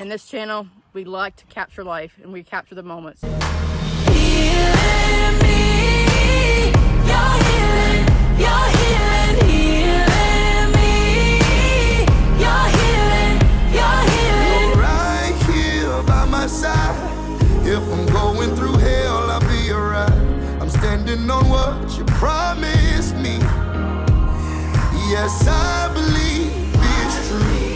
In this channel, we like to capture life and we capture the moments. If I'm going through hell, I'll be alright. I'm standing on what you promised me. Yes, I believe it's true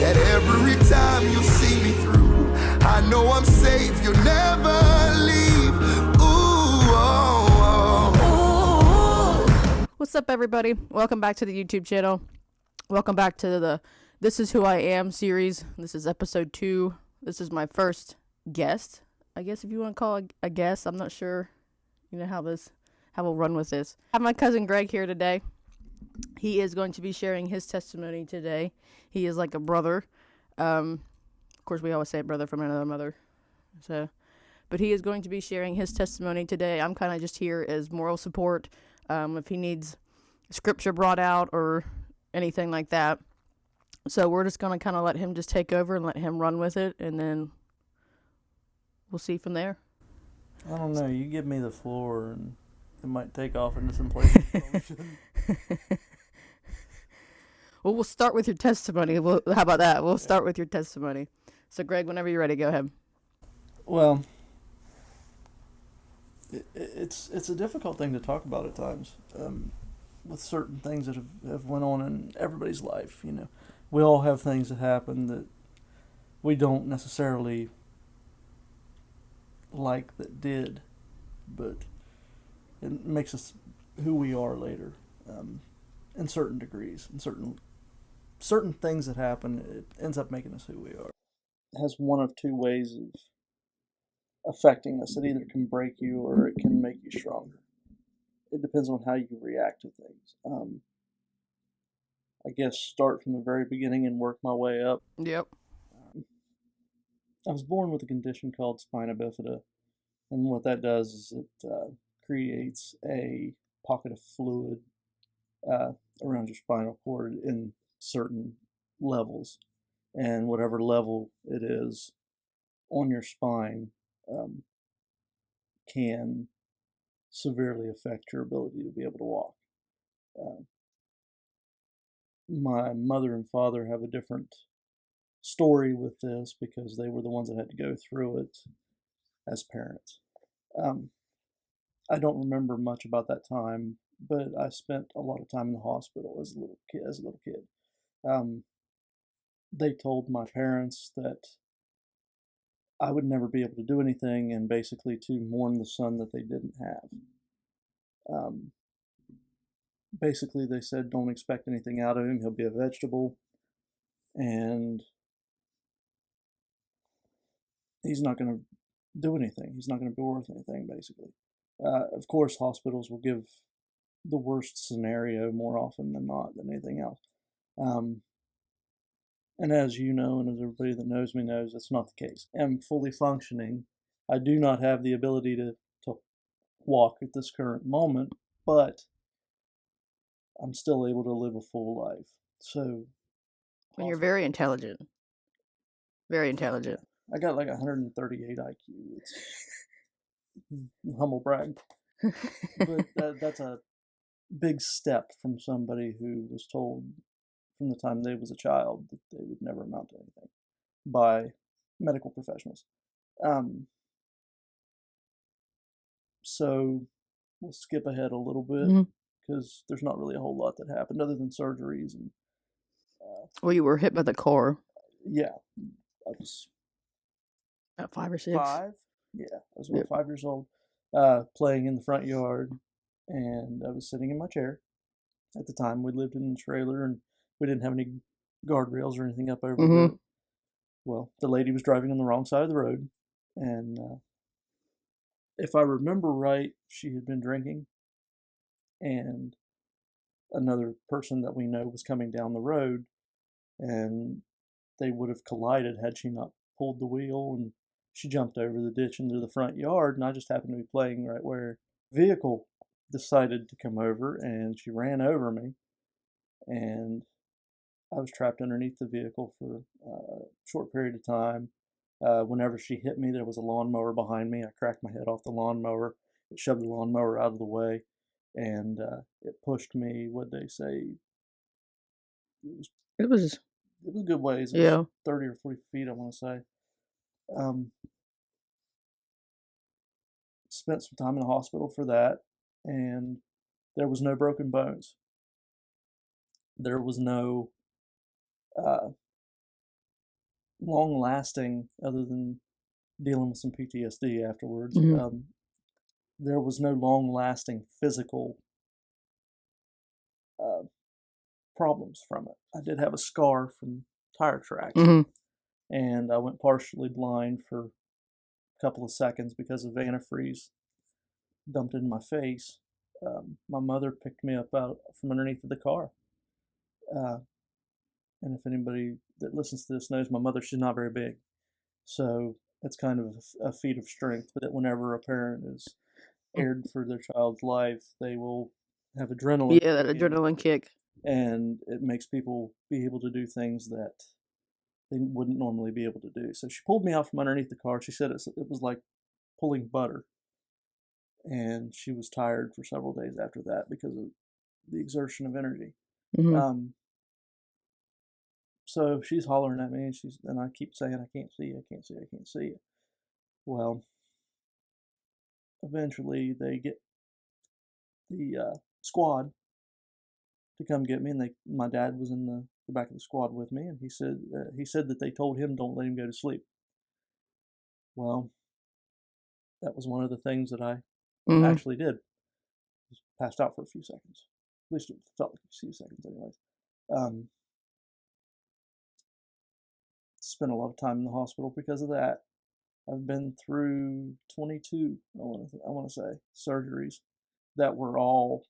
that every time you see me through, I know I'm safe, you'll never leave. Ooh, oh, oh. What's up, everybody? Welcome back to the YouTube channel. Welcome back to the This Is Who I Am series. This is episode 2. This is my first guest, I guess, if you want to call it a guest. I'm not sure, how we'll run with this. I have my cousin Greg here today. He is going to be sharing his testimony today. He is like a brother. Of course, we always say brother from another mother. But he is going to be sharing his testimony today. I'm kind of just here as moral support. If he needs scripture brought out or anything like that. So we're just going to kind of let him just take over and let him run with it, and then we'll see from there. I don't know. You give me the floor, and it might take off into some places. Well, we'll start with your testimony. How about that? We'll start with your testimony. So, Greg, whenever you're ready, go ahead. Well, it's a difficult thing to talk about at times, with certain things that have went on in everybody's life. We all have things that happen that we don't necessarily like that did, but it makes us who we are later, in certain degrees, in certain things that happen. It ends up making us who we are. It has one of two ways of affecting us. It either can break you or it can make you stronger. It depends on how you react to things. I guess start from the very beginning and work my way up. Yep. I was born with a condition called spina bifida, and what that does is it creates a pocket of fluid around your spinal cord in certain levels, and whatever level it is on your spine can severely affect your ability to be able to walk. My mother and father have a different story with this because they were the ones that had to go through it as parents. I don't remember much about that time, but I spent a lot of time in the hospital as a little kid. They told my parents that I would never be able to do anything, and basically to mourn the son that they didn't have. Basically, they said, don't expect anything out of him. He'll be a vegetable, and he's not going to do anything. He's not going to be worth anything, basically. Of course, hospitals will give the worst scenario more often than not than anything else. And as you know, and as everybody that knows me knows, that's not the case. I'm fully functioning. I do not have the ability to walk at this current moment, but I'm still able to live a full life. So, And you're very intelligent. Very intelligent. I got like 138 IQ. It's humble brag. But that's a big step from somebody who was told from the time they was a child that they would never amount to anything by medical professionals. So we'll skip ahead a little bit because there's not really a whole lot that happened other than surgeries and. Well, you were hit by the car. Yeah, I was at 5 or 6. 5. Yeah, I was about 5 years old, playing in the front yard, and I was sitting in my chair. At the time, we lived in a trailer, and we didn't have any guardrails or anything up over the. Well, the lady was driving on the wrong side of the road, and if I remember right, she had been drinking, and another person that we know was coming down the road, and they would have collided had she not pulled the wheel, and she jumped over the ditch into the front yard, and I just happened to be playing right where the vehicle decided to come over, and she ran over me, and I was trapped underneath the vehicle for a short period of time. Whenever she hit me, there was a lawnmower behind me. I cracked my head off the lawnmower. It shoved the lawnmower out of the way, and it pushed me. What they say? It was, It was a good ways. It was yeah. 30 or 40 feet, I want to say. Um, Spent some time in the hospital for that, and there was no broken bones. There was no uh, long lasting, other than dealing with some PTSD afterwards. Mm-hmm. There was no long lasting physical uh, problems from it. I did have a scar from tire tracks, Mm-hmm. and I went partially blind for a couple of seconds because of antifreeze dumped in my face. My mother picked me up out from underneath of the car. Uh, and if anybody that listens to this knows, my mother, she's not very big. So it's kind of a feat of strength. But that whenever a parent is scared for their child's life, they will have adrenaline Yeah, that kick in, adrenaline kick. and it makes people be able to do things that they wouldn't normally be able to do. So she pulled me out from underneath the car. She said it was like pulling butter, and she was tired for several days after that because of the exertion of energy. Mm-hmm. So she's hollering at me, and I keep saying, "I can't see you, I can't see you, I can't see you." Well, eventually they get the squad to come get me, and my dad was in the back of the squad with me, and he said that they told him don't let him go to sleep. Well, that was one of the things that I Mm-hmm. actually did. Just passed out for a few seconds. At least it felt like a few seconds, anyways. Um, Spent a lot of time in the hospital because of that. I've been through 22, I want to say, surgeries that were all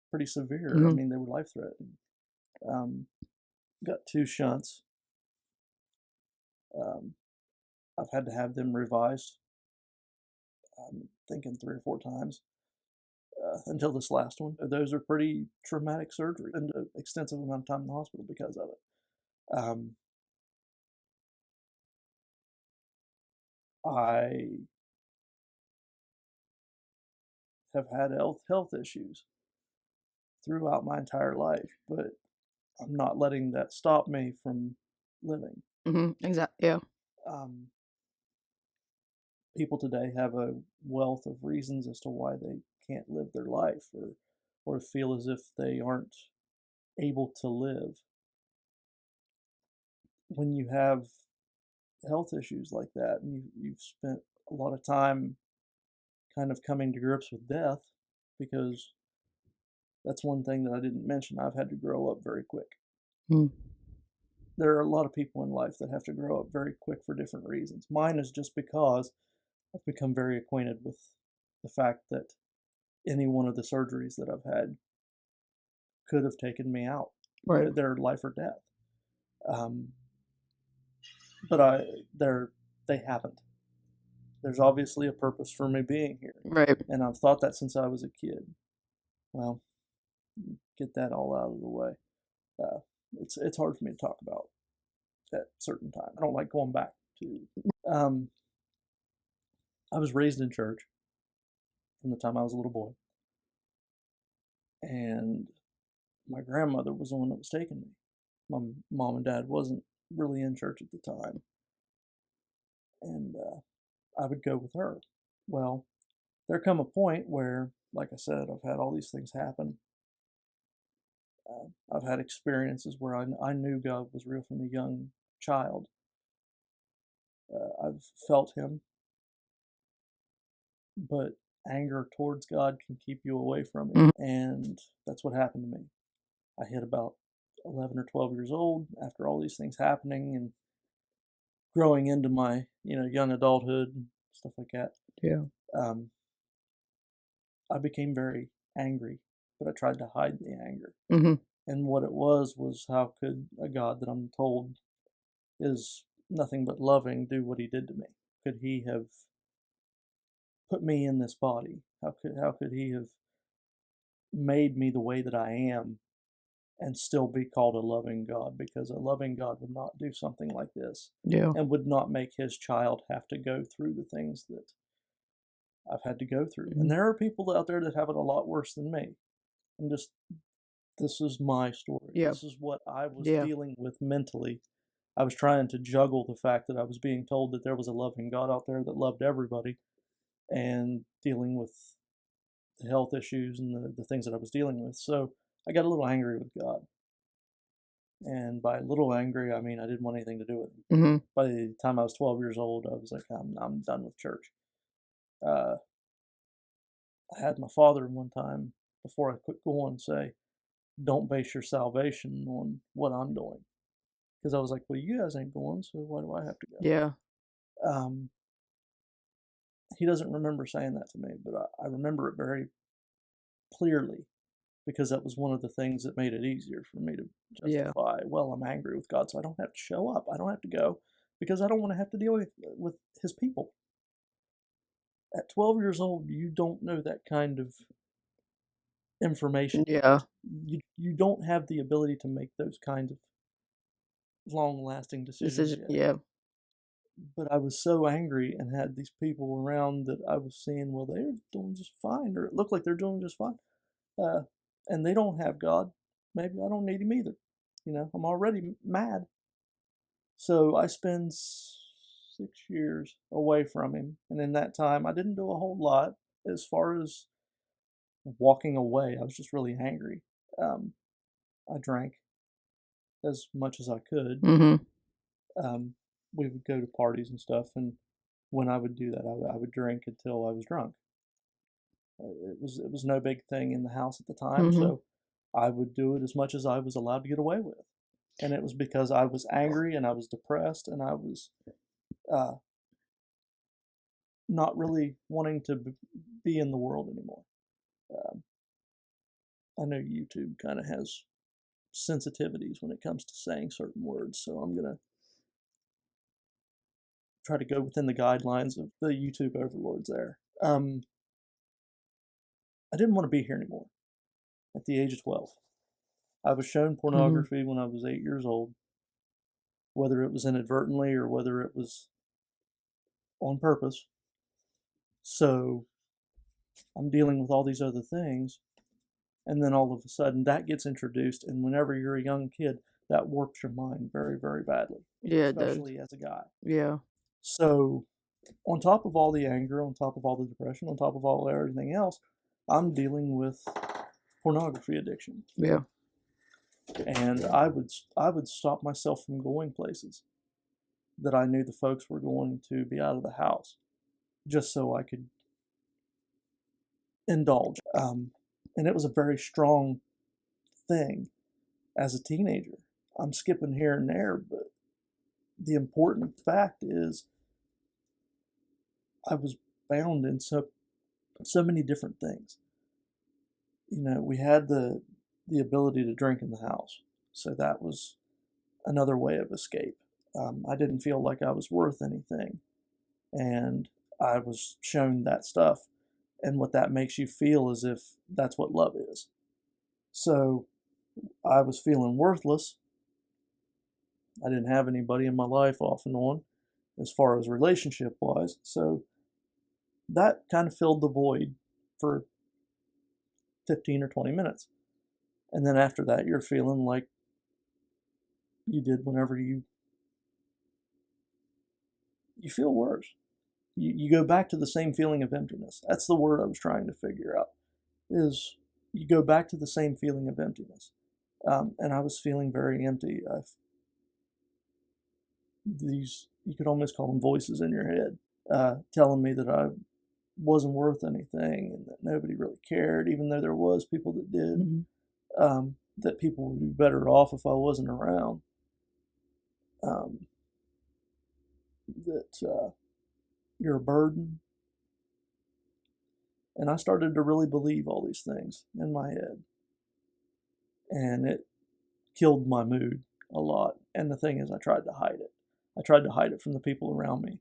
pretty severe. I Mm-hmm. mean, they were life threatening. Got 2 shunts. Um, I've had to have them revised. I'm thinking 3 or 4 times until this last one. Those are pretty traumatic surgery and an extensive amount of time in the hospital because of it. I have had health issues throughout my entire life, but I'm not letting that stop me from living. Mm-hmm. Exactly. Yeah. Um, People today have a wealth of reasons as to why they can't live their life, or feel as if they aren't able to live. When you have health issues like that, and you've spent a lot of time kind of coming to grips with death, because that's one thing that I didn't mention. I've had to grow up very quick. Mm-hmm. There are a lot of people in life that have to grow up very quick for different reasons. Mine is just because I've become very acquainted with the fact that any one of the surgeries that I've had could have taken me out. Right. They're life or death. Um, but they haven't. There's obviously a purpose for me being here, Right. and I've thought that since I was a kid. Well, get that all out of the way. Uh, it's hard for me to talk about at certain times. I don't like going back to. Um, I was raised in church from the time I was a little boy, and my grandmother was the one that was taking me. My mom and dad wasn't really in church at the time, and I would go with her. Well, there come a point where, like I said, I've had all these things happen. I've had experiences where I knew God was real from a young child. I've felt Him, but anger towards God can keep you away from Him. Mm-hmm. And that's what happened to me. I hit about 11 or 12 years old after all these things happening and growing into my young adulthood and stuff like that. Yeah. Um, I became very angry, but I tried to hide the anger. Mm-hmm. And what it was how could a God that I'm told is nothing but loving do what He did to me? Could He have put me in this body? How could He have made me the way that I am and still be called a loving God, because a loving God would not do something like this Yeah. and would not make his child have to go through the things that I've had to go through. And Mhm. there are people out there that have it a lot worse than me. I'm just, this is my story. Yeah. This is what I was Yeah. dealing with mentally. I was trying to juggle the fact that I was being told that there was a loving God out there that loved everybody, and dealing with the health issues and the things that I was dealing with. So I got a little angry with God. And by a little angry, I mean I didn't want anything to do with him. Mhm. By the time I was 12 years old, I was like, I'm done with church. Uh, I had my father one time, before I quit going, say, don't base your salvation on what I'm doing. Because I was like, well, you guys ain't going, so why do I have to Yeah. go? He doesn't remember saying that to me, but I remember it very clearly, because that was one of the things that made it easier for me to Yeah. justify, well, I'm angry with God, so I don't have to show up. I don't have to go, because I don't want to have to deal with his people. At 12 years old, you don't know that kind of information. Yeah. You don't have the ability to make those kinds of long-lasting decisions yet. Yeah. But I was so angry and had these people around that I was seeing, well, they're doing just fine, or it looked like they're doing just fine. Uh, and they don't have God. Maybe I don't need him either. I'm already mad. So I spend 6 years away from him. And in that time, I didn't do a whole lot as far as walking away. I was just really angry. I drank as much as I could. Mhm. Um, we would go to parties and stuff. And when I would do that, I would drink until I was drunk. It was no big thing in the house at the time. Mhm. So I would do it as much as I was allowed to get away with. And it was because I was angry and I was depressed and I was uh, not really wanting to be in the world anymore. Um, I know YouTube kind of has sensitivities when it comes to saying certain words, so I'm going to try to go within the guidelines of the YouTube overlords there. I didn't want to be here anymore at the age of 12. I was shown Mhm. pornography when I was 8 years old, whether it was inadvertently or whether it was on purpose. So I'm dealing with all these other things, and then all of a sudden that gets introduced, and whenever you're a young kid, that warps your mind very, very badly, Yeah, it does. especially as a guy. Yeah. So, on top of all the anger, on top of all the depression, on top of all everything else, I'm dealing with pornography addiction. Yeah. And I would stop myself from going places that I knew the folks were going to be out of the house, just so I could indulge. And it was a very strong thing as a teenager. I'm skipping here and there, but the important fact is I was bound in so many different things. We had the ability to drink in the house, so that was another way of escape. I didn't feel like I was worth anything, and I was shown that stuff, and what that makes you feel as if that's what love is. So I was feeling worthless. I didn't have anybody in my life off and on as far as relationship wise. So that kind of filled the void for 15 or 20 minutes. And then after that, you're feeling like you did whenever you feel worse. You go back to the same feeling of emptiness. That's the word I was trying to figure out, is you go back to the same feeling of emptiness. And I was feeling very empty. You could almost call them voices in your head, telling me that I wasn't worth anything and that nobody really cared, even though there was people that did. Mhm. That people would be better off if I wasn't around. That you're a burden. And I started to really believe all these things in my head. And it killed my mood a lot. And the thing is, I tried to hide it. I tried to hide it from the people around me.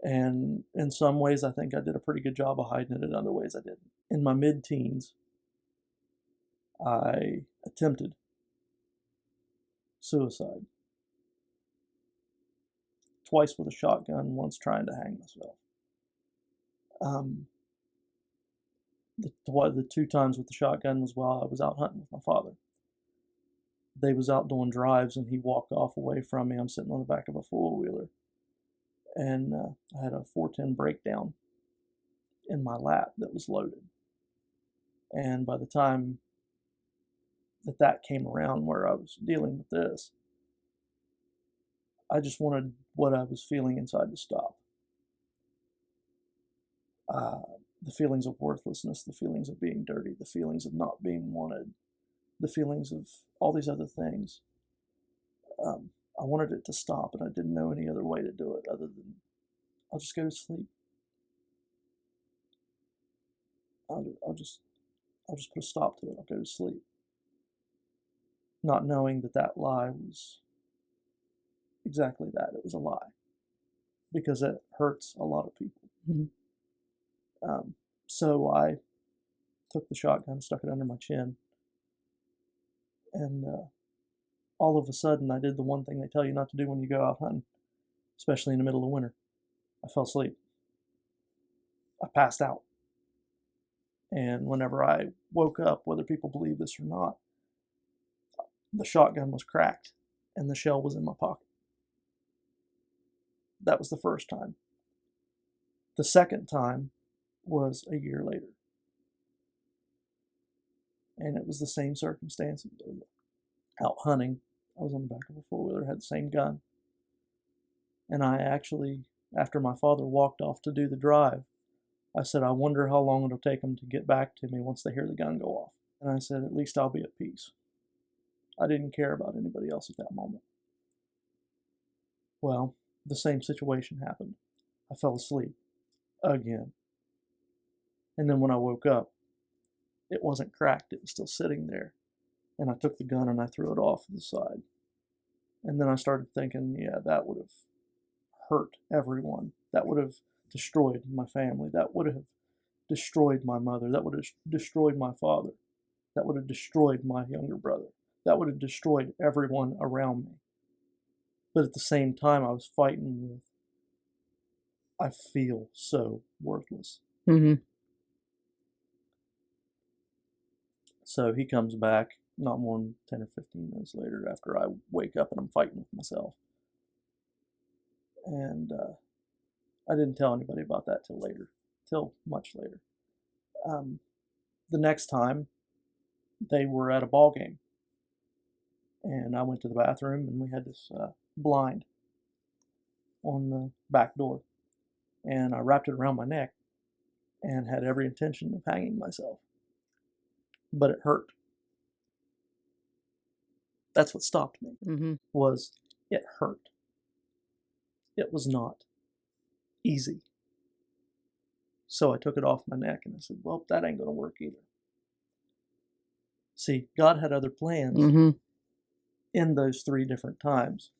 And in some ways, I think I did a pretty good job of hiding it. In other ways, I didn't. In my mid-teens, I attempted suicide. Twice with a shotgun, once trying to hang myself. The 2 times with the shotgun was while I was out hunting with my father. They was out doing drives, and he walked off away from me. I'm sitting on the back of a four-wheeler, and I had a 410 breakdown in my lap that was loaded. And by the time that came around where I was dealing with this, I just wanted what I was feeling inside to stop. The feelings of worthlessness, the feelings of being dirty, the feelings of not being wanted, the feelings of all these other things. I wanted it to stop, and I didn't know any other way to do it other than I'll just go to sleep. I'll just put a stop to it. I'll go to sleep. Not knowing that lie was exactly that. It was a lie. Because it hurts a lot of people. Mm-hmm. So I took the shotgun, stuck it under my chin, and all of a sudden I did the one thing they tell you not to do when you go out hunting, especially in the middle of winter. I fell asleep. I passed out. And whenever I woke up, whether people believe this or not, the shotgun was cracked and the shell was in my pocket. That was the first time. The second time was a year later. And it was the same circumstances. Out hunting, I was on the back of a four-wheeler, had the same gun. And I actually, after my father walked off to do the drive, I said, I wonder how long it'll take them to get back to me once they hear the gun go off. And I said, at least I'll be at peace. I didn't care about anybody else at that moment. Well, the same situation happened. I fell asleep again. And then when I woke up, it wasn't cracked. It was still sitting there. And I took the gun and I threw it off to the side. And then I started thinking, yeah, that would have hurt everyone. That would have destroyed my family. That would have destroyed my mother. That would have destroyed my father. That would have destroyed my younger brother. That would have destroyed everyone around me. But at the same time, I was fighting with, I feel so worthless. Mm-hmm. So he comes back not more than 10 or 15 minutes later after I wake up and I'm fighting with myself. And I didn't tell anybody about that till much later. The next time, they were at a ball game. And I went to the bathroom, and we had this blind on the back door. And I wrapped it around my neck and had every intention of hanging myself. But it hurt. That's what stopped me, Mm-hmm. was it hurt. It was not easy. So I took it off my neck and I said, well, that ain't going to work either. See, God had other plans Mm-hmm. in those 3 different times.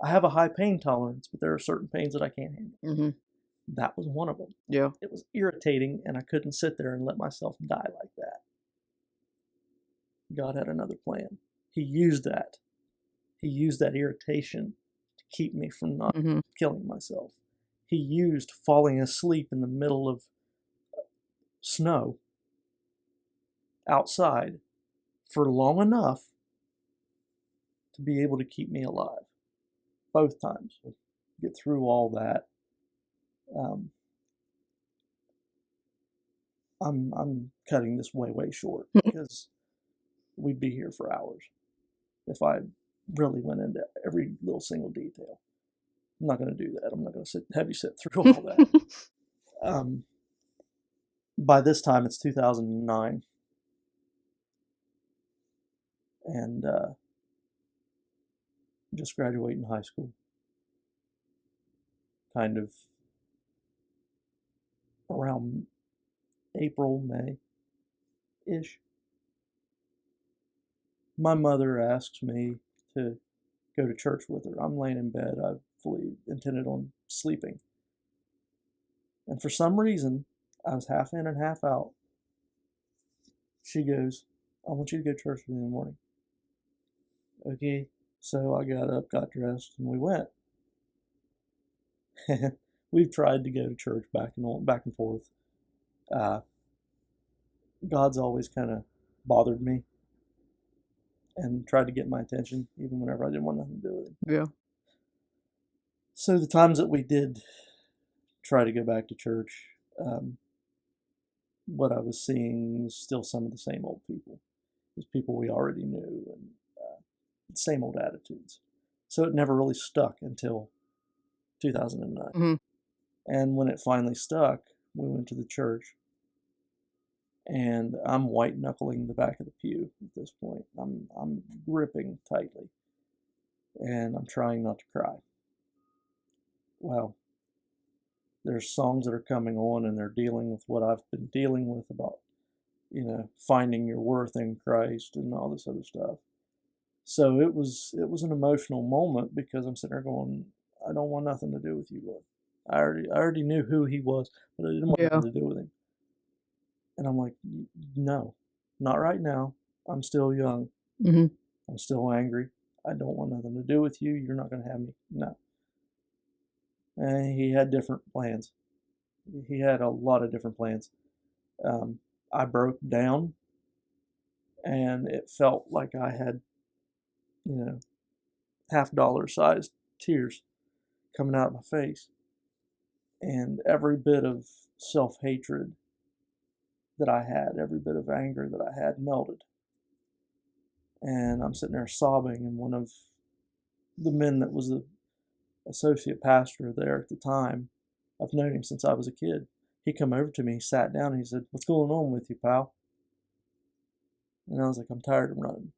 I have a high pain tolerance, but there are certain pains that I can't handle. Mm-hmm. That was one of them. Yeah. It was irritating, and I couldn't sit there and let myself die like that. God had another plan. He used that. He used that irritation to keep me from not Mm-hmm. killing myself. He used falling asleep in the middle of snow outside for long enough to be able to keep me alive. Both times. Get through all that. I'm cutting this way short because we'd be here for hours if I really went into every little single detail. I'm not going to do that. I'm not going to have you sit through all that. By this time, it's 2009. And just graduating high school. Kind of around April, May-ish. My mother asks me to go to church with her. I'm laying in bed. I fully intended on sleeping. And for some reason, I was half in and half out. She goes, I want you to go to church with me in the morning. Okay. So I got up, got dressed, and we went. We've tried to go to church back and forth. Uh, God's always kind of bothered me and tried to get my attention, even whenever I didn't want nothing to do with him. Yeah. So the times that we did try to go back to church, what I was seeing was still some of the same old people. It was people we already knew and same old attitudes. So it never really stuck until 2009. Mm-hmm. And when it finally stuck, we went to the church. And I'm white knuckling the back of the pew at this point. I'm gripping tightly, and I'm trying not to cry. Well, there's songs that are coming on, and they're dealing with what I've been dealing with about, finding your worth in Christ and all this other stuff. So it was an emotional moment because I'm sitting there going, I don't want nothing to do with you, Lord. I already knew who He was, but I didn't want nothing to do with Him. And I'm like, no, not right now. I'm still young. Mm-hmm. I'm still angry. I don't want nothing to do with you. You're not going to have me. No. And he had different plans. He had a lot of different plans. I broke down, and it felt like I had, $50 sized tears coming out of my face. And every bit of self-hatred that I had, every bit of anger that I had melted. And I'm sitting there sobbing, and one of the men that was the associate pastor there at the time, I've known him since I was a kid. He come over to me, he sat down, and he said, "What's going on with you, pal?" And I was like, "I'm tired of running."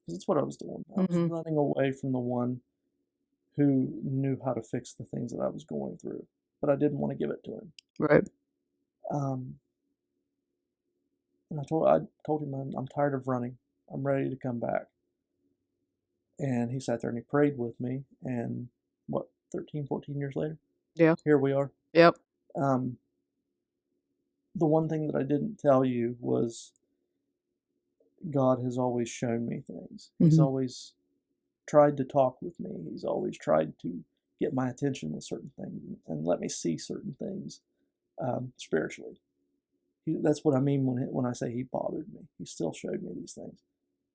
Because that's what I was doing. I was running away from the one who knew how to fix the things that I was going through. But I didn't want to give it to him. Right. And I told him I'm tired of running. I'm ready to come back. And he sat there and he prayed with me. And 13, 14 years later? Yeah. Here we are. Yep. The one thing that I didn't tell you was God has always shown me things. He's always tried to talk with me. He's always tried to get my attention with certain things and let me see certain things spiritually. That's what I mean when I say He bothered me. He still showed me these things.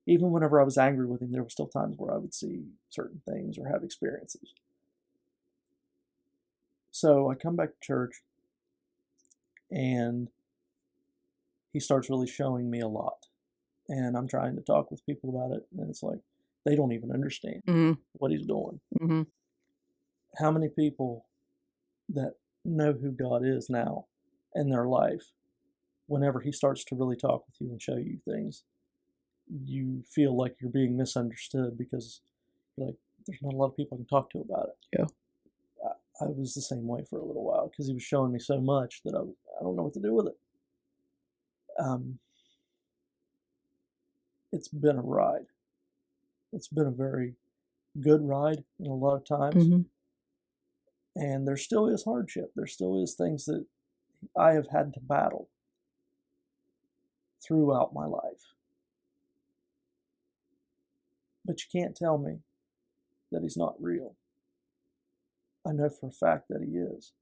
Even whenever I was angry with Him, there were still times where I would see certain things or have experiences. So I come back to church, and He starts really showing me a lot. And I'm trying to talk with people about it, and it's like they don't even understand what He's doing. Mm-hmm. How many people that know who God is now in their life, whenever He starts to really talk with you and show you things, you feel like you're being misunderstood because you're like, there's not a lot of people I can talk to about it. Yeah. I was the same way for a little while because He was showing me so much that I don't know what to do with it. It's been a ride. It's been a very good ride in a lot of times. And there still is hardship. There still is things that I have had to battle throughout my life. But you can't tell me that He's not real. I know for a fact that He is.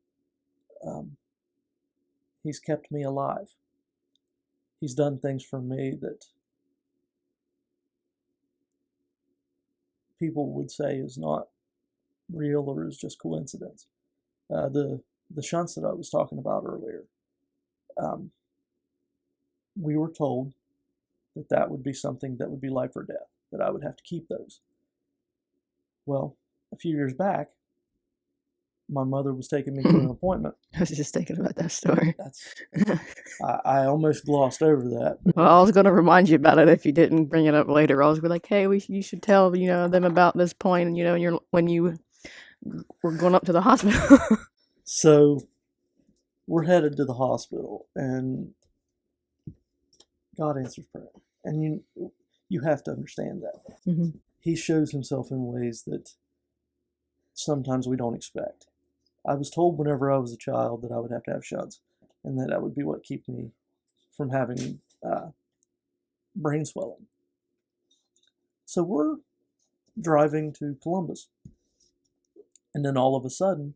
He's kept me alive. He's done things for me that people would say is not real or is just coincidence. The shunts that I was talking about earlier, we were told that would be something that would be life or death, that I would have to keep those. Well, a few years back, my mother was taking me to an appointment. I was just thinking about that story. I almost glossed over that. Well, I was going to remind you about it if you didn't bring it up later. I was like, hey, you should tell them about this point, and when you were going up to the hospital. So we're headed to the hospital, and God answers prayer, and you have to understand that. He shows Himself in ways that sometimes we don't expect. I was told whenever I was a child that I would have to have shunts, and that would be what keep me from having brain swelling. So we're driving to Columbus. And then all of a sudden,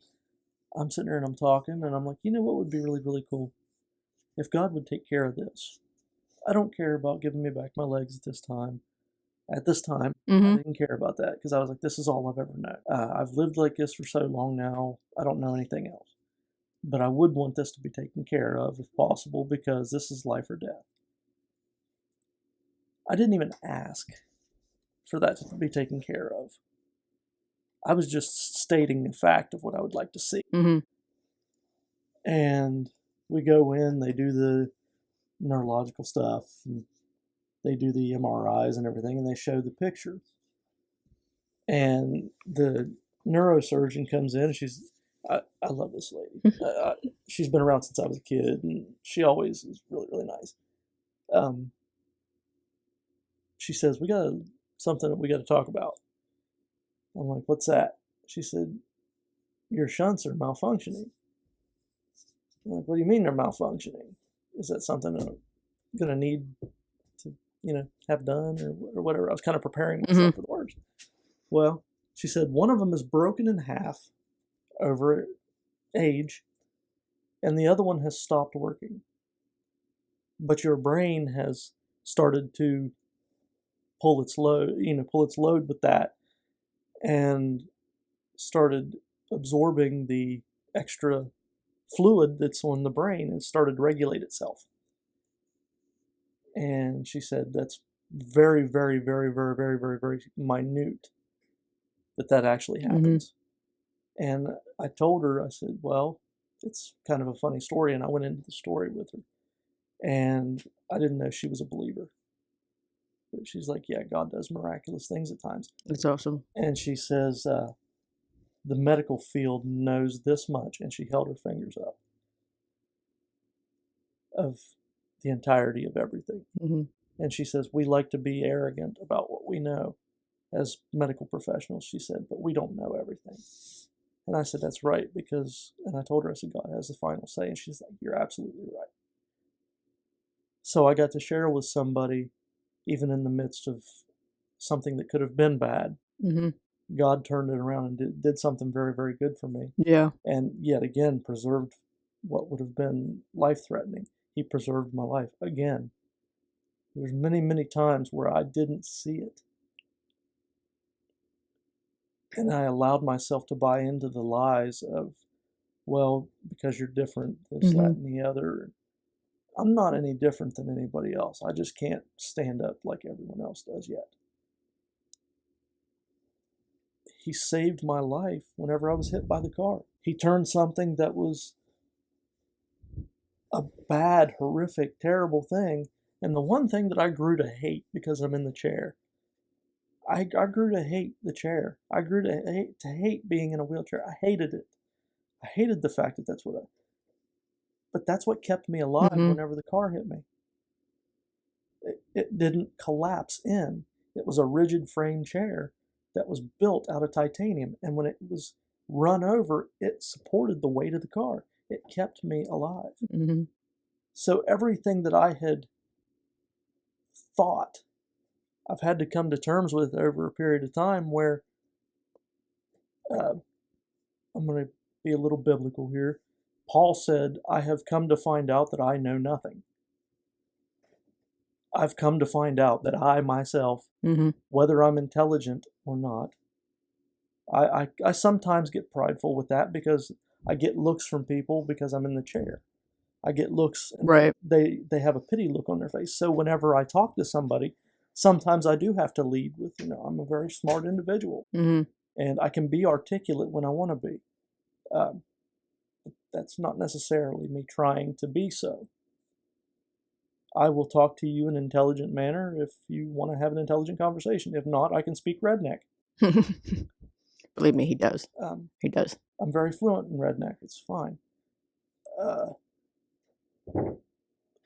I'm sitting there and I'm talking, and I'm like, you know what would be really, really cool? If God would take care of this. I don't care about giving me back my legs at this time. At this time, I Mm-hmm. didn't care about that because I was like, this is all I've ever known. I've lived like this for so long now, I don't know anything else. But I would want this to be taken care of if possible because this is life or death. I didn't even ask for that to be taken care of. I was just stating the fact of what I would like to see. Mm-hmm. And we go in, they do the neurological stuff, and they do the MRIs and everything, and they show the picture. And the neurosurgeon comes in, and I love this lady. She's been around since I was a kid, and she always is really, really nice. She says, we got something that we got to talk about. I'm like, what's that? She said, your shunts are malfunctioning. I'm like, what do you mean they're malfunctioning? Is that something I'm going to need to, have done or whatever? I was kind of preparing myself for the worst. Well, she said one of them is broken in half over age, and the other one has stopped working. But your brain has started to pull its load with that, and started absorbing the extra fluid that's on the brain and started to regulate itself. And she said that's very, very, very, very, very, very, very minute that actually happens. And I told her, I said, well, it's kind of a funny story. And I went into the story with her. And I didn't know she was a believer. But she's like, yeah, God does miraculous things at times. That's awesome. And she says, the medical field knows this much. And she held her fingers up of the entirety of everything. And she says, we like to be arrogant about what we know as medical professionals, she said, but we don't know everything. And I said, that's right, and I told her, I said, God has the final say. And she's like, you're absolutely right. So I got to share with somebody, even in the midst of something that could have been bad. God turned it around and did something very, very good for me. Yeah. And yet again, preserved what would have been life-threatening. He preserved my life again. There's many, many times where I didn't see it. And I allowed myself to buy into the lies of, well, because you're different, this, that, and the other. I'm not any different than anybody else. I just can't stand up like everyone else does yet. He saved my life whenever I was hit by the car. He turned something that was a bad, horrific, terrible thing. And the one thing that I grew to hate because I'm in the chair, I grew to hate the chair. I grew to hate being in a wheelchair. I hated it. I hated the fact that but that's what kept me alive whenever the car hit me. It didn't collapse in. It was a rigid frame chair that was built out of titanium. And when it was run over, it supported the weight of the car. It kept me alive. So everything that I had thought, I've had to come to terms with over a period of time where I'm going to be a little biblical here. Paul said, I have come to find out that I know nothing. I've come to find out that I myself, whether I'm intelligent or not, I sometimes get prideful with that because I get looks from people because I'm in the chair. I get looks, and Right. they have a pity look on their face. So whenever I talk to somebody, sometimes I do have to lead with, I'm a very smart individual. And I can be articulate when I want to be. That's not necessarily me trying to be so. I will talk to you in an intelligent manner if you want to have an intelligent conversation. If not, I can speak redneck. Believe me, he does. He does. I'm very fluent in redneck. It's fine.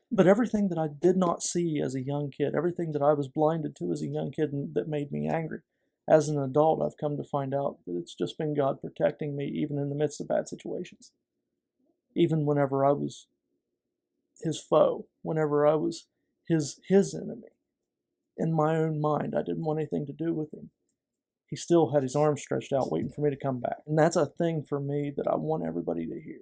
But everything that I did not see as a young kid, everything that I was blinded to as a young kid and that made me angry, as an adult, I've come to find out that it's just been God protecting me even in the midst of bad situations. Even whenever I was his foe, whenever I was his enemy. in my own mind, I didn't want anything to do with him. He still had his arms stretched out waiting for me to come back. And that's a thing for me that I want everybody to hear.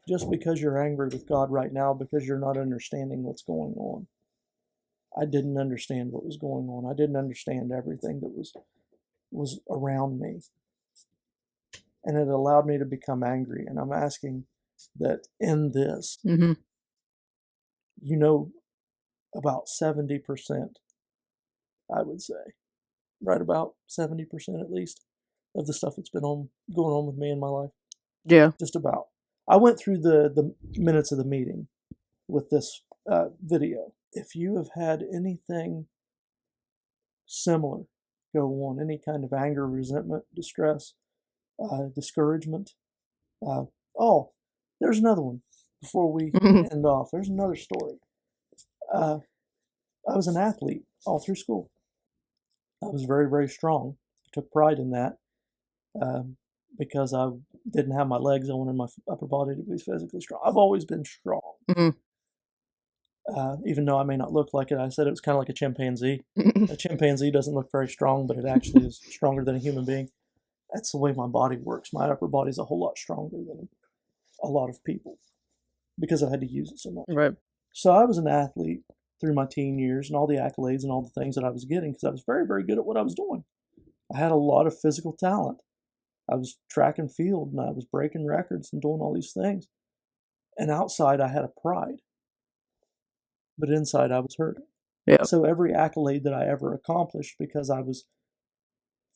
Just because you're angry with God right now because you're not understanding what's going on. I didn't understand what was going on. I didn't understand everything that was around me. And it allowed me to become angry. And I'm asking that in this, about 70%, I would say, right about 70% at least, of the stuff that's been going on with me in my life. Yeah. Just about. I went through the minutes of the meeting with this video. If you have had anything similar go on, any kind of anger, resentment, distress, discouragement. There's another one before we end off. There's another story. I was an athlete all through school. I was very, very strong. I took pride in that because I didn't have my legs. I wanted my upper body to be physically strong. I've always been strong. Even though I may not look like it, I said it was kind of like a chimpanzee. A chimpanzee doesn't look very strong, but it actually is stronger than a human being. That's the way my body works. My upper body is a whole lot stronger than a lot of people because I had to use it so much. Right. So I was an athlete through my teen years and all the accolades and all the things that I was getting because I was very, very good at what I was doing. I had a lot of physical talent. I was track and field and I was breaking records and doing all these things. And outside I had a pride, but inside I was hurting. Yeah. So every accolade that I ever accomplished because I was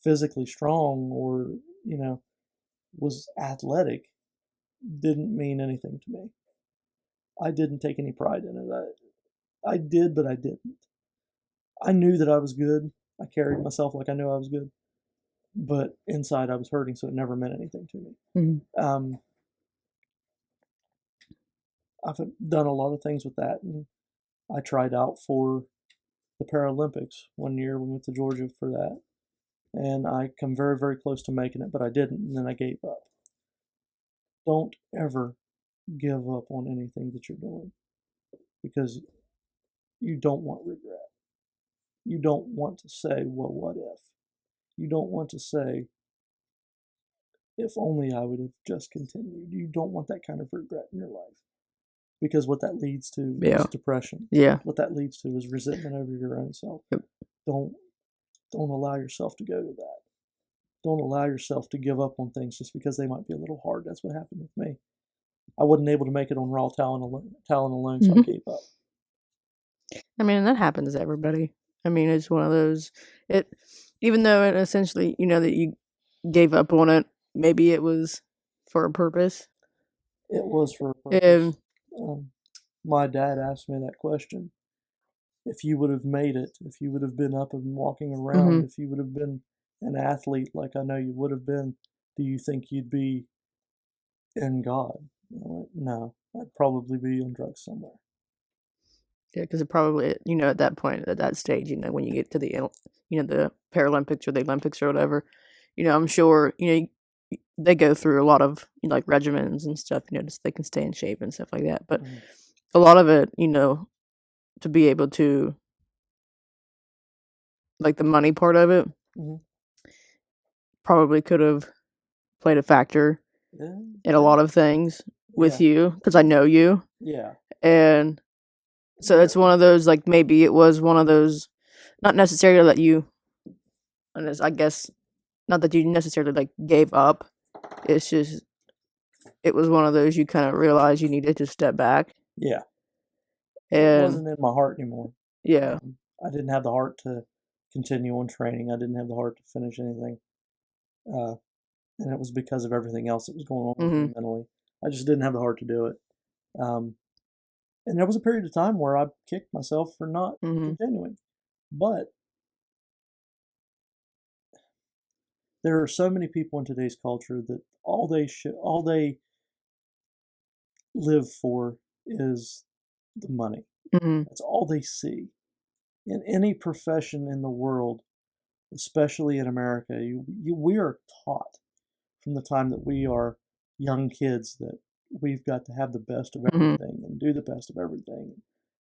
physically strong or, was athletic didn't mean anything to me. I didn't take any pride in it. I did, but I didn't. I knew that I was good. I carried myself like I knew I was good. But inside I was hurting, so it never meant anything to me. I've done a lot of things with that, and I tried out for the Paralympics one year. We went to Georgia for that, and I come very, very close to making it, but I didn't, and then I gave up. Don't ever give up on anything that you're doing because you don't want regret. You don't want to say, well, what if? You don't want to say, if only I would have just continued. You don't want that kind of regret in your life because what that leads to is depression. Yeah. What that leads to is resentment over your own self. Yep. Don't allow yourself to go to that. Don't allow yourself to give up on things just because they might be a little hard. That's what happened with me. I wasn't able to make it on raw talent alone, so I gave up. I mean, that happens to everybody. I mean, it's one of those. Even though it essentially, that you gave up on it, maybe it was for a purpose. It was for a purpose. My dad asked me that question. If you would have made it, if you would have been up and walking around, if you would have been an athlete like I know you would have been, do you think you'd be in God? I went, no, I'd probably be on drugs somewhere. Yeah, because it probably, at that point, at that stage, when you get to the, the Paralympics or the Olympics or whatever, I'm sure, they go through a lot of, like regimens and stuff, just so they can stay in shape and stuff like that. But a lot of it, to be able to, like the money part of it, probably could have played a factor in a lot of things with you, because I know you. Yeah. And so it's one of those, like, maybe it was one of those, not necessarily that you, I guess, not that you necessarily, like, gave up. It's just, it was one of those you kind of realized you needed to step back. Yeah. And it wasn't in my heart anymore. Yeah. I didn't have the heart to continue on training. I didn't have the heart to finish anything. And it was because of everything else that was going on with me mentally. I just didn't have the heart to do it. And there was a period of time where I kicked myself for not continuing. But there are so many people in today's culture that all they live for is the money. That's all they see. In any profession in the world, especially in America, we are taught from the time that we are young kids that we've got to have the best of everything and do the best of everything.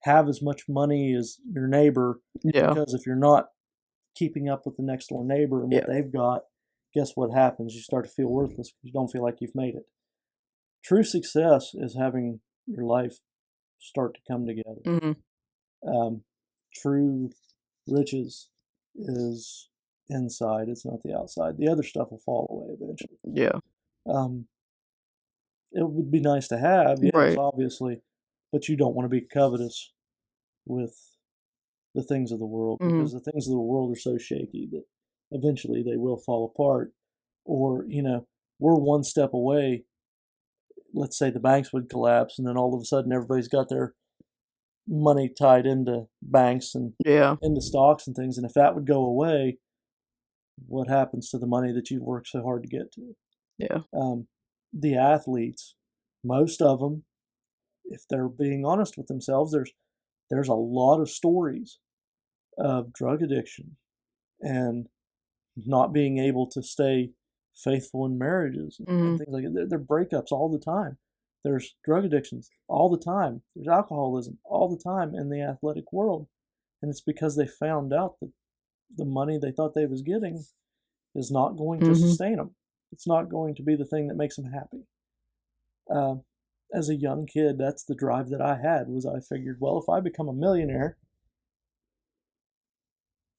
have as much money as your neighbor, Yeah. because if you're not keeping up with the next door neighbor and what they've got, guess what happens? You start to feel worthless because you don't feel like you've made it. True success is having your life start to come together. Mm-hmm. True riches is inside, it's not the outside. The other stuff will fall away eventually. Yeah. It would be nice to have, yes, Right. obviously, but you don't want to be covetous with the things of the world, because the things of the world are so shaky that eventually they will fall apart. Or, we're one step away. Let's say the banks would collapse, and then all of a sudden everybody's got their money tied into banks and Yeah. into stocks and things. And if that would go away, what happens to the money that you've worked so hard to get to? Yeah. The athletes, most of them, if they're being honest with themselves, there's a lot of stories of drug addiction and not being able to stay faithful in marriages and things like that. There are breakups all the time. There's drug addictions all the time. There's alcoholism all the time in the athletic world. And it's because they found out that the money they thought they was getting is not going to sustain them. It's not going to be the thing that makes them happy. As a young kid, that's the drive that I had. Was I figured, well, if I become a millionaire,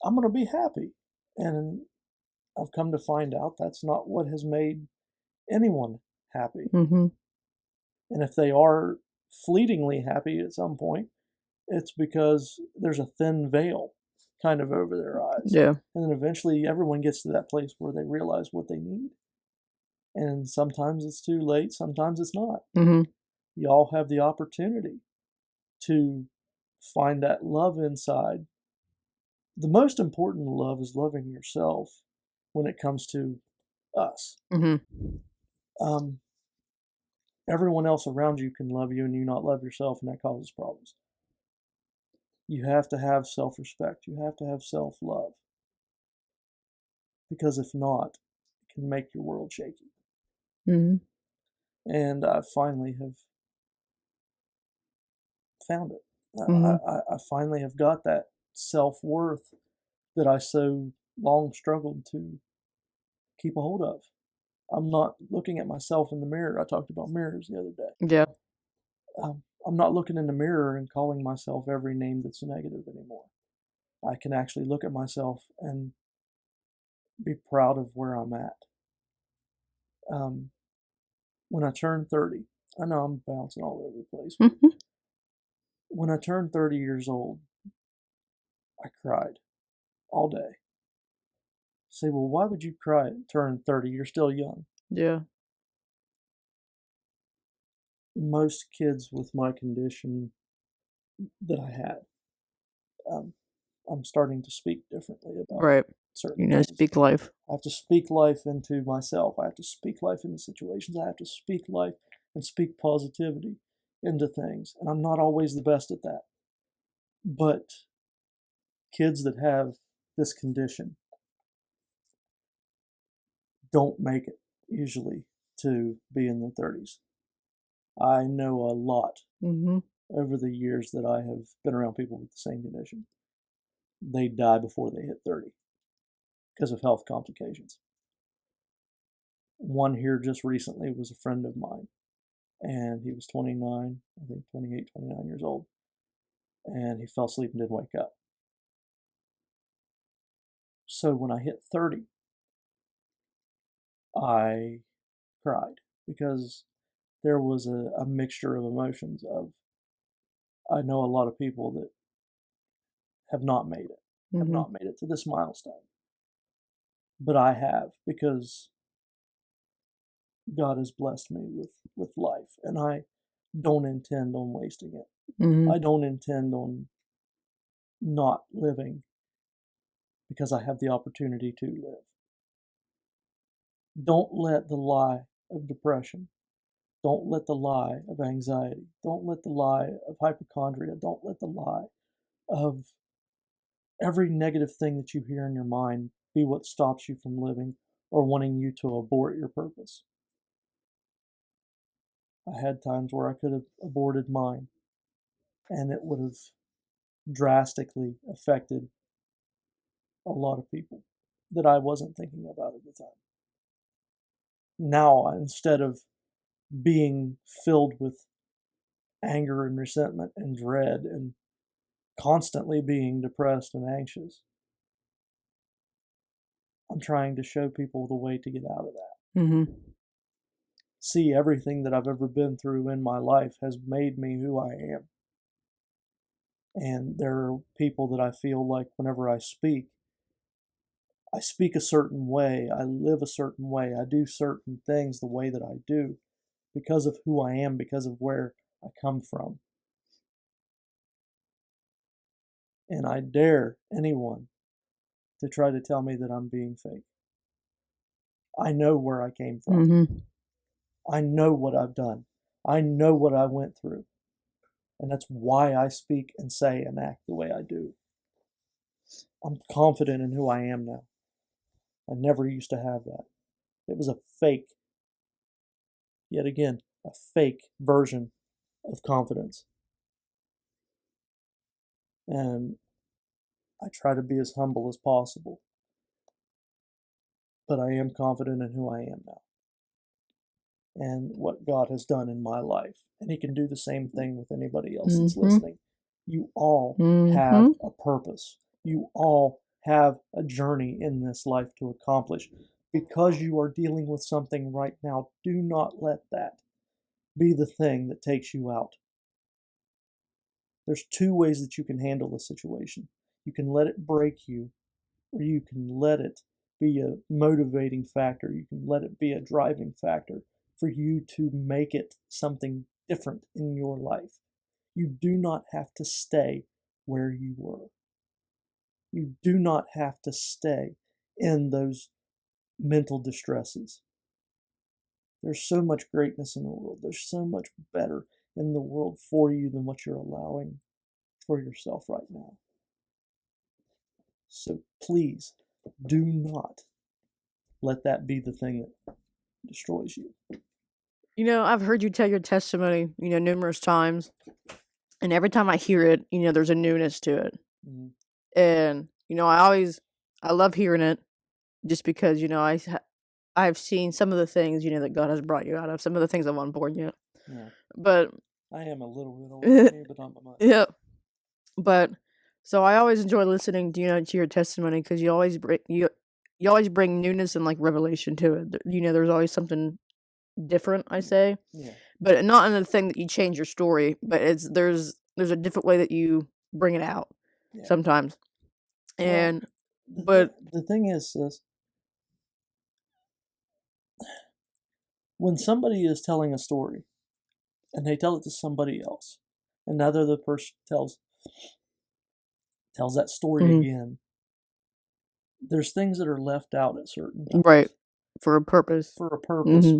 I'm going to be happy. And I've come to find out that's not what has made anyone happy. And if they are fleetingly happy at some point, it's because there's a thin veil kind of over their eyes. Yeah. And then eventually everyone gets to that place where they realize what they need. And sometimes it's too late, sometimes it's not. Y'all have the opportunity to find that love inside. The most important love is loving yourself when it comes to us. Everyone else around you can love you and you not love yourself, and that causes problems. You have to have self-respect. You have to have self-love. Because if not, it can make your world shaky. And I finally have found it. I finally have got that self-worth that I so long struggled to keep a hold of. I'm not looking at myself in the mirror. I talked about mirrors the other day. Yeah. I'm not looking in the mirror and calling myself every name that's negative anymore. I can actually look at myself and be proud of where I'm at. When I turned 30, I know I'm bouncing all over the place. When I turned 30 years old, I cried all day. Say, well, why would you cry at turn 30? You're still young. Yeah. Most kids with my condition that I had, I'm starting to speak differently about certain things. Speak life. I have to speak life into myself. I have to speak life into situations. I have to speak life and speak positivity into things. And I'm not always the best at that. But kids that have this condition don't make it usually to be in their 30s. I know a lot over the years that I have been around people with the same condition. They die before they hit 30 because of health complications. One here just recently was a friend of mine, and he was 29, I think 28, 29 years old, and he fell asleep and didn't wake up. So when I hit 30, I cried because there was a mixture of emotions of, I know a lot of people that have not made it, have not made it to this milestone. But I have, because God has blessed me with life, and I don't intend on wasting it. I don't intend on not living because I have the opportunity to live. Don't let the lie of depression, don't let the lie of anxiety, don't let the lie of hypochondria, don't let the lie of every negative thing that you hear in your mind be what stops you from living or wanting you to abort your purpose. I had times where I could have aborted mine. and it would have drastically affected a lot of people that I wasn't thinking about at the time. Now, instead of being filled with anger and resentment and dread and constantly being depressed and anxious, I'm trying to show people the way to get out of that. Mm-hmm. See, everything that I've ever been through in my life has made me who I am. And there are people that I feel like whenever I speak a certain way, I live a certain way, I do certain things the way that I do because of who I am, because of where I come from. And I dare anyone to try to tell me that I'm being fake. I know where I came from. Mm-hmm. I know what I've done. I know what I went through. And that's why I speak and say and act the way I do. I'm confident in who I am now. I never used to have that. It was a fake, yet again, a fake version of confidence. And I try to be as humble as possible. But I am confident in who I am now and what God has done in my life. And He can do the same thing with anybody else that's listening. You all have a purpose. You all have a journey in this life to accomplish. Because you are dealing with something right now, do not let that be the thing that takes you out. There's two ways that you can handle the situation. You can let it break you, or you can let it be a motivating factor. You can let it be a driving factor for you to make it something different in your life. You do not have to stay where you were. You do not have to stay in those mental distresses. There's so much greatness in the world. There's so much better in the world for you than what you're allowing for yourself right now. So please do not let that be the thing that destroys you. You know, I've heard you tell your testimony, numerous times. And every time I hear it, there's a newness to it. Mm-hmm. And, I love hearing it just because, I've seen some of the things, that God has brought you out of. Some of the things I wasn't born yet. Yeah. But I am a little bit older than you, but not much. Yeah. But so I always enjoy listening to your testimony because you always bring newness and like revelation to it. There's always something different, I say. Yeah. But not in the thing that you change your story, but there's a different way that you bring it out sometimes. And the thing is, sis, when somebody is telling a story and they tell it to somebody else, and the other person tells that story again, there's things that are left out at certain times. Right. For a purpose.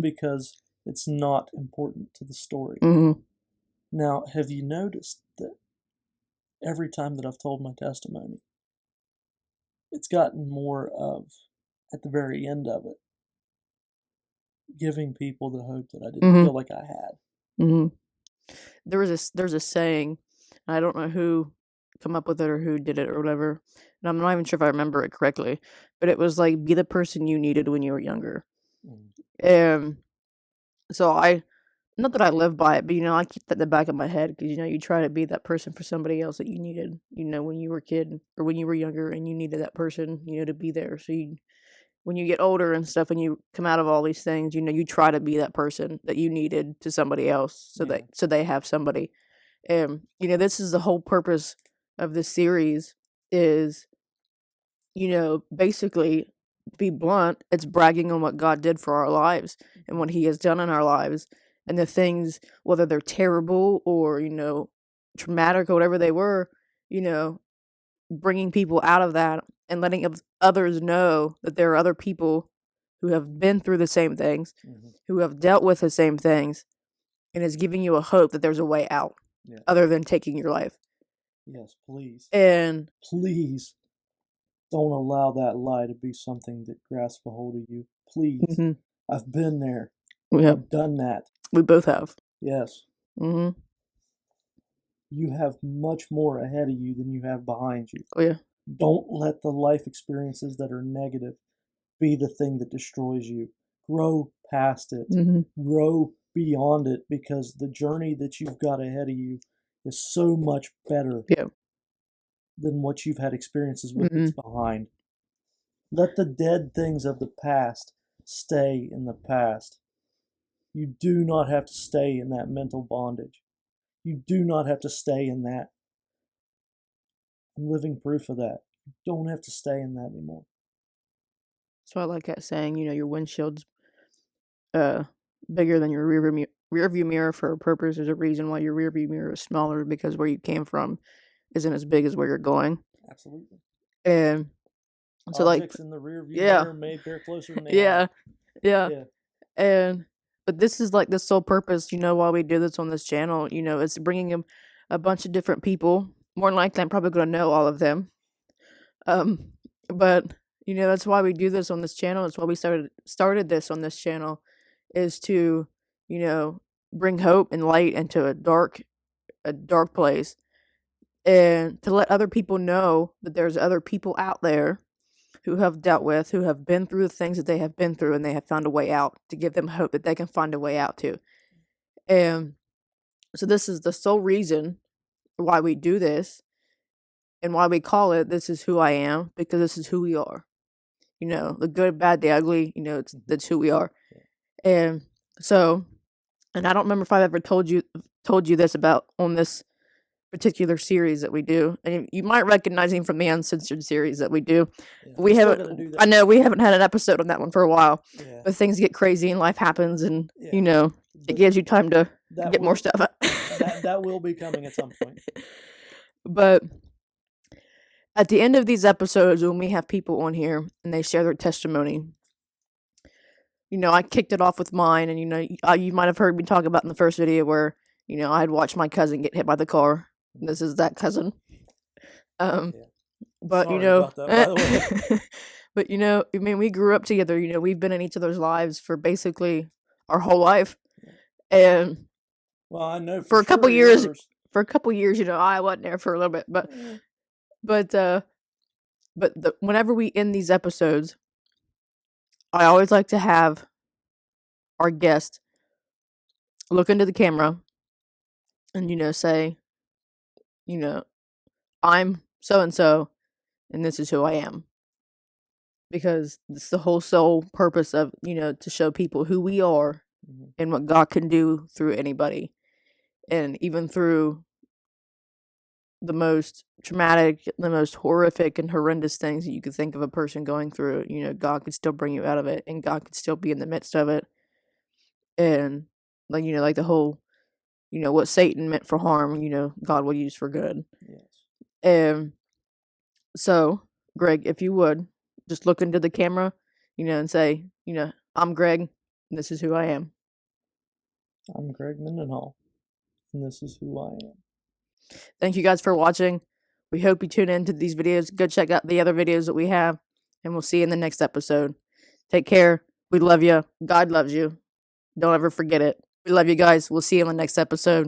Because it's not important to the story. Now, have you noticed that every time that I've told my testimony, it's gotten more of, at the very end of it, giving people the hope that I didn't feel like I had. There's a saying, I don't know who come up with it or who did it or whatever, and I'm not even sure if I remember it correctly, but it was like, be the person you needed when you were younger. And so not that I live by it, but I keep that in the back of my head because you try to be that person for somebody else that you needed, when you were a kid or when you were younger and you needed that person, to be there. So when you get older and stuff and you come out of all these things, you try to be that person that you needed to somebody else so they have somebody. And this is the whole purpose of this series is, basically, to be blunt, it's bragging on what God did for our lives and what He has done in our lives. And the things, whether they're terrible or, traumatic or whatever they were, bringing people out of that and letting others know that there are other people who have been through the same things, who have dealt with the same things, and is giving you a hope that there's a way out other than taking your life. Yes, please. And please don't allow that lie to be something that grasps a hold of you. Please. I've been there. I've done that. We both have. Yes. you have much more ahead of you than you have behind you. Oh yeah. Don't let the life experiences that are negative be the thing that destroys you. Grow past it. Grow beyond it, because the journey that you've got ahead of you is so much better Yeah. than what you've had experiences with that's behind. Let the dead things of the past stay in the past. You do not have to stay in that mental bondage. You do not have to stay in that. I'm living proof of that. You don't have to stay in that anymore. So I like that saying, your windshield's bigger than your rearview mirror for a purpose. There's a reason why your rearview mirror is smaller, because where you came from isn't as big as where you're going. Absolutely. And so Objects in the rearview mirror may appear closer than they are. Yeah. And but this is like the sole purpose, why we do this on this channel. It's bringing a bunch of different people. More than likely, I'm probably going to know all of them. But that's why we do this on this channel. That's why we started this on this channel, is to bring hope and light into a dark place, and to let other people know that there's other people out there who have been through the things that they have been through, and they have found a way out, to give them hope that they can find a way out too. And so this is the sole reason why we do this, and why we call it "This Is Who I Am," because this is who we are. The good, bad, the ugly. That's who we are. And so, and I don't remember if I've ever told you this about on this particular series that we do, and you might recognize him from the uncensored series that we do. Yeah, We haven't. I know we haven't had an episode on that one for a while, but things get crazy and life happens, and it gives you time to get more stuff. that will be coming at some point. But at the end of these episodes, when we have people on here and they share their testimony, I kicked it off with mine, and you might have heard me talk about in the first video where I had watched my cousin get hit by the car. This is that cousin. But Sorry about that, by the way. but we grew up together. We've been in each other's lives for basically our whole life, and well, I know for a couple years. For a couple years, I wasn't there for a little bit, but whenever we end these episodes, I always like to have our guest look into the camera and say, I'm so and so, and this is who I am. Because it's the whole sole purpose of to show people who we are and what God can do through anybody, and even through the most traumatic, the most horrific and horrendous things that you could think of a person going through. God could still bring you out of it, and God could still be in the midst of it. And like the whole, what Satan meant for harm, God will use for good. Yes. And so, Greg, if you would just look into the camera, and say, I'm Greg, and this is who I am. I'm Greg Mendenhall, and this is who I am. Thank you guys for watching. We hope you tune into these videos. Go check out the other videos that we have, and we'll see you in the next episode. Take care. We love you. God loves you. Don't ever forget it. We love you guys. We'll see you in the next episode.